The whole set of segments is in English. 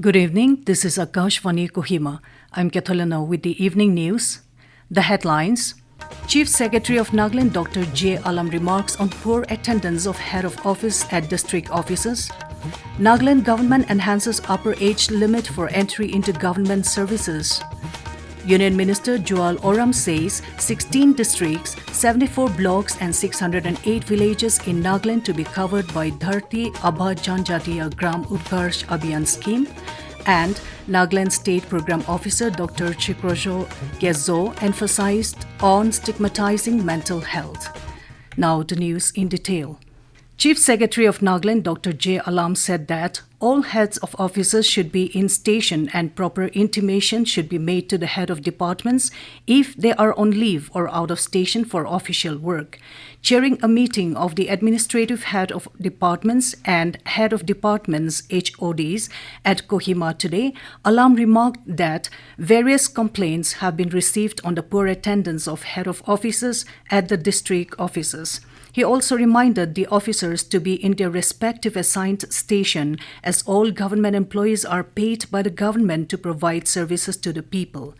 Good evening, this is Akashvani Kohima. I'm Kathalana with the evening news. The headlines: Chief Secretary of Nagaland Dr. Jual Oram remarks on poor attendance of head of office at district offices. Nagaland Government enhances upper age limit for entry into government services. Union Minister Jual Oram says 16 districts, 74 blocks and 608 villages in Nagaland to be covered by Dharti, Abba, Janjatiya Utkarsh Abhiyan scheme. And Nagaland State Program Officer Dr. Chikrozho Kezo emphasized on stigmatizing mental health. Now the news in detail. Chief Secretary of Nagaland Dr. Jual Oram said that all heads of offices should be in station and proper intimation should be made to the head of departments if they are on leave or out of station for official work. Chairing a meeting of the administrative head of departments and head of departments HODs at Kohima today, Oram remarked that various complaints have been received on the poor attendance of head of offices at the district offices. He also reminded the officers to be in their respective assigned station as all government employees are paid by the government to provide services to the people.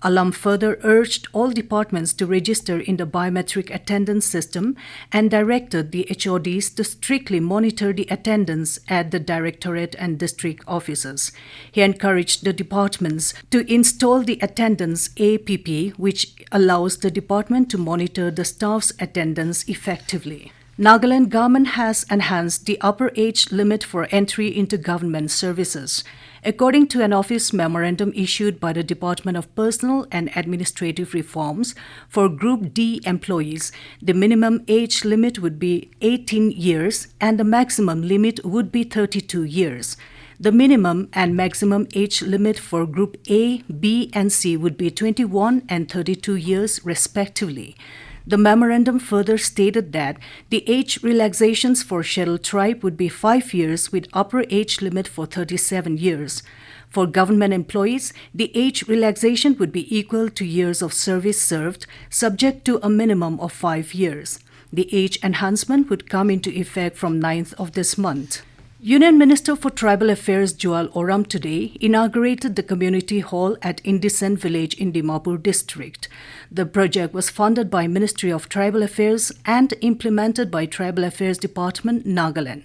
Oram further urged all departments to register in the biometric attendance system and directed the HODs to strictly monitor the attendance at the directorate and district offices. He encouraged the departments to install the attendance APP, which allows the department to monitor the staff's attendance effectively. Nagaland Government has enhanced the upper age limit for entry into government services. According to an office memorandum issued by the Department of Personal and Administrative Reforms, for Group D employees, the minimum age limit would be 18 years and the maximum limit would be 32 years. The minimum and maximum age limit for Group A, B and C would be 21 and 32 years respectively. The memorandum further stated that the age relaxations for scheduled tribe would be 5 years with upper age limit for 37 years. For government employees, the age relaxation would be equal to years of service served, subject to a minimum of 5 years. The age enhancement would come into effect from 9th of this month. Union Minister for Tribal Affairs Jual Oram today inaugurated the community hall at Indecent village in Dimapur district. The project was funded by Ministry of Tribal Affairs and implemented by Tribal Affairs Department, Nagaland.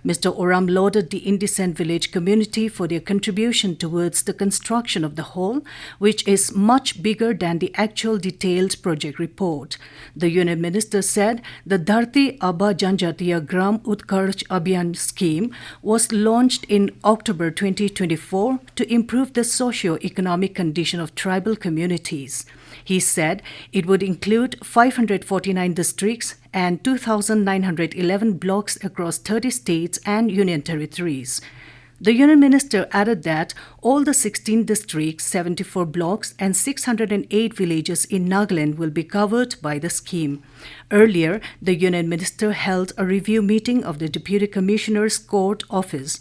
Mr. Oram lauded the Indecent village community for their contribution towards the construction of the hall, which is much bigger than the actual detailed project report. The Union Minister said the Dharti, Abba, Janjatiya Utkarsh Abhiyan scheme was launched in October 2024 to improve the socio-economic condition of tribal communities. He said it would include 549 districts and 2,911 blocks across 30 states and union territories. The Union Minister added that all the 16 districts, 74 blocks and 608 villages in Nagaland will be covered by the scheme. Earlier, the Union Minister held a review meeting of the Deputy Commissioner's Court Office.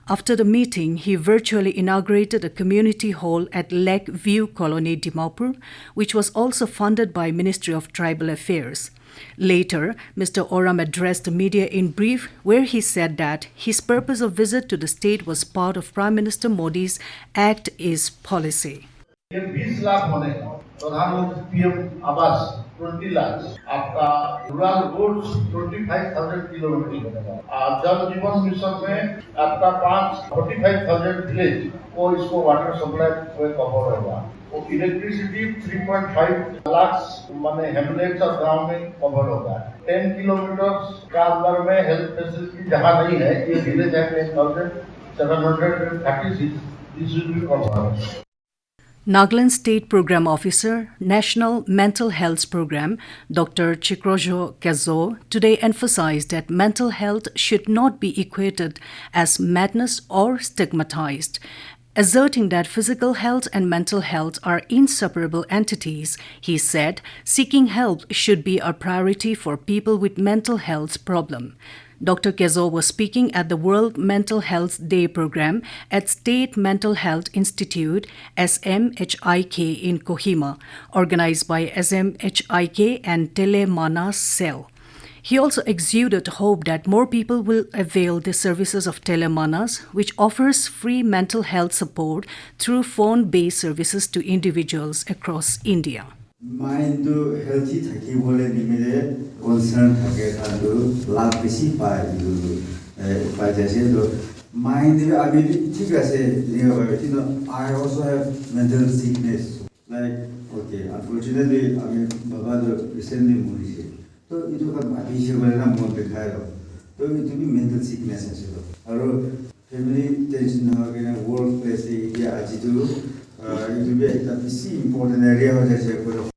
After the meeting, he virtually inaugurated a community hall at Lake View Colony, Dimapur, which was also funded by Ministry of Tribal Affairs. Later, Mr. Oram addressed the media in brief, where he said that his purpose of visit to the state was part of Prime Minister Modi's Act is policy. 20 lakh होने प्रधानमंत्री PM आवास 20 लाख आपका rural roads 25,000 kilometre जल जीवन mission में आपका 45,000 village को इसको वाटर सप्लाई में कवर होगा वो इलेक्ट्रिसिटी 3.5 लाख माने हेमलेट्स और गांव में कवर होगा 10 किलोमीटर का अंदर में हेल्थ फैसिलिटी जहां नहीं है ये विलेज है 10,736 this will be covered. Nagaland State Program Officer, National Mental Health Program, Dr. Chikrozho Kezo, today emphasized that mental health should not be equated as madness or stigmatized. Asserting that physical health and mental health are inseparable entities, he said seeking help should be a priority for people with mental health problem. Dr. Kezo was speaking at the World Mental Health Day program at State Mental Health Institute SMHIK in Kohima, organized by SMHIK and Telemanas Cell. He also exuded hope that more people will avail the services of Telemanas, which offers free mental health support through phone-based services to individuals across India. Mind to healthy thaki bole nimile concern thake thandu lab besi pai jaise to mind abhi thik ase I also have mental sickness like okay unfortunately baba recently muriche to itu kan abhi se bole na mon dekhai to itu bhi mental sickness ase aro family tension ha gena workplace area ajidu itu bhi ekta besi important area ho jaise.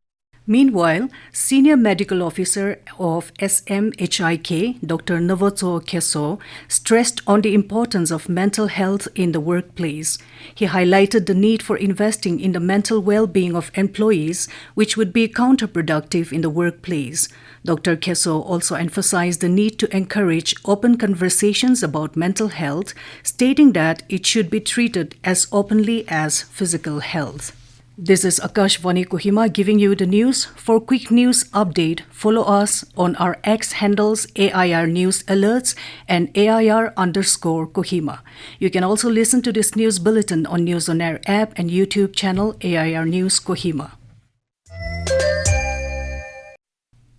Meanwhile, Senior Medical Officer of SMHIK, Dr. Chikrozho Kezo, stressed on the importance of mental health in the workplace. He highlighted the need for investing in the mental well-being of employees, which would be counterproductive in the workplace. Dr. Kezo also emphasized the need to encourage open conversations about mental health, stating that it should be treated as openly as physical health. This is Akashvani Kohima giving you the news. For quick news update, follow us on our X handles AIR News Alerts and AIR_Kohima. You can also listen to this news bulletin on News on Air app and YouTube channel AIR News Kohima.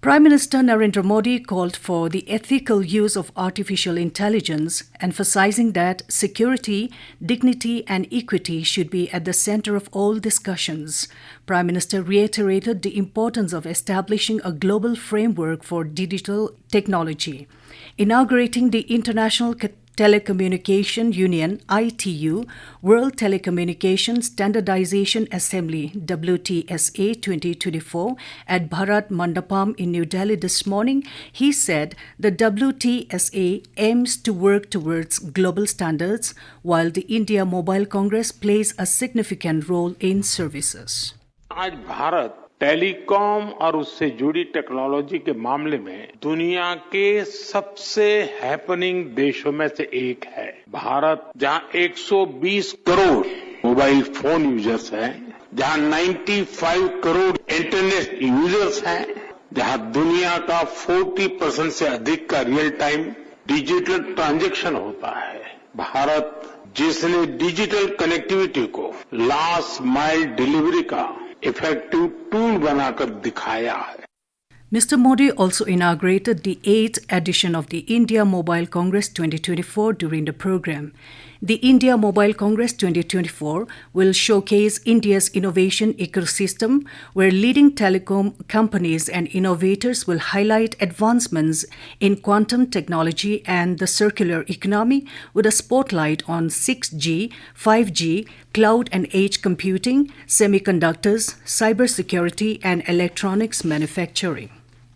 Prime Minister Narendra Modi called for the ethical use of artificial intelligence, emphasizing that security, dignity and equity should be at the center of all discussions. Prime Minister reiterated the importance of establishing a global framework for digital technology. Inaugurating the International Telecommunication Union ITU World Telecommunication Standardization Assembly WTSA 2024 at Bharat Mandapam in New Delhi this morning, he said the WTSA aims to work towards global standards while the India Mobile Congress plays a significant role in services. आज Bharat telecom और उससे जुड़ी technology के मामले में दुनिया के सबसे हैपनिंग देशों में से एक है। भारत जहां 120 करोड़ मोबाइल फोन यूजर्स हैं, जहां 95 करोड़ इंटरनेट यूजर्स हैं, जहां दुनिया का 40% से अधिक का रियल टाइम डिजिटल ट्रांजैक्शन होता है, भारत जिसने डिजिटल कनेक्टिविटी को लास्ट माइल डिलीवरी का effective tool बनाकर दिखाया है. Mr. Modi also inaugurated the 8th edition of the India Mobile Congress 2024 during the program. The India Mobile Congress 2024 will showcase India's innovation ecosystem, where leading telecom companies and innovators will highlight advancements in quantum technology and the circular economy, with a spotlight on 6G, 5G, cloud and edge computing, semiconductors, cybersecurity, and electronics manufacturing.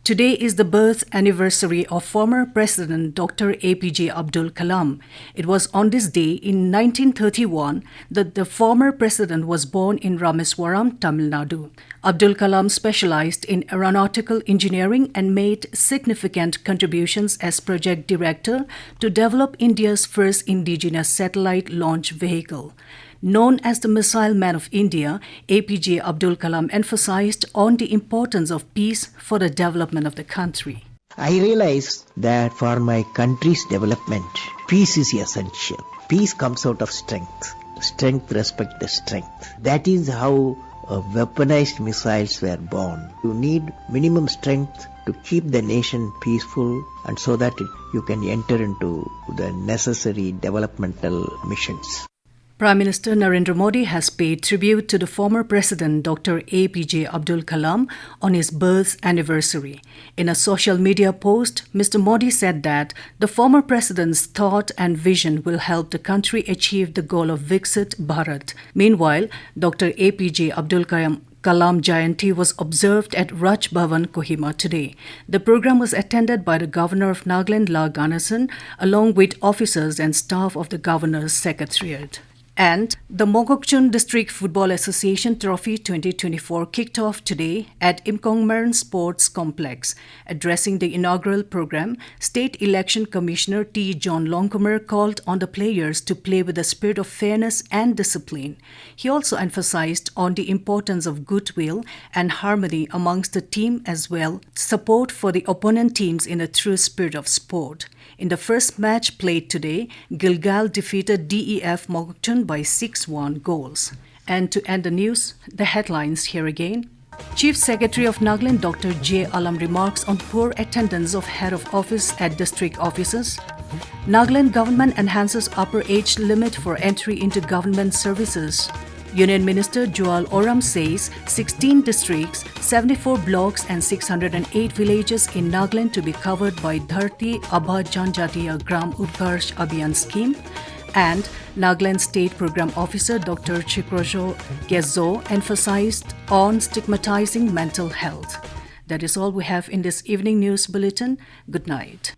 Today is the birth anniversary of former President Dr. APJ Abdul Kalam. It was on this day in 1931 that the former president was born in Rameswaram, Tamil Nadu. Abdul Kalam specialized in aeronautical engineering and made significant contributions as project director to develop India's first indigenous satellite launch vehicle. Known as the Missile Man of India, APJ Abdul Kalam emphasized on the importance of peace for the development of the country. I realized that for my country's development, peace is essential. Peace comes out of strength. Strength respects the strength. That is how weaponized missiles were born. You need minimum strength to keep the nation peaceful, and so that you can enter into the necessary developmental missions. Prime Minister Narendra Modi has paid tribute to the former President Dr. APJ Abdul Kalam on his birth anniversary. In a social media post, Mr. Modi said that the former President's thought and vision will help the country achieve the goal of Viksit Bharat. Meanwhile, Dr. APJ Abdul Kalam Jayanti was observed at Raj Bhavan, Kohima today. The program was attended by the Governor of Nagaland Dr. along with officers and staff of the Governor's Secretariat. And the Mogokchung District Football Association Trophy 2024 kicked off today at Imkongmern Sports Complex. Addressing the inaugural program, State Election Commissioner T. John Longcomer called on the players to play with a spirit of fairness and discipline. He also emphasized on the importance of goodwill and harmony amongst the team as well, support for the opponent teams in a true spirit of sport. In the first match played today, Gilgal defeated DEF Mogokchung by 6-1 goals. And to end the news, the headlines here again. Chief Secretary of Nagaland Dr. Jual Oram remarks on poor attendance of head of office at district offices. Nagaland Government enhances upper age limit for entry into government services. Union Minister Jual Oram says 16 districts, 74 blocks and 608 villages in Nagaland to be covered by Dharti, Abba, Janjatiya Gram Utkarsh Abhiyan scheme. And Nagaland State Program Officer Dr. Chikrozho Kezo emphasized on stigmatizing mental health. That is all we have in this evening news bulletin. Good night.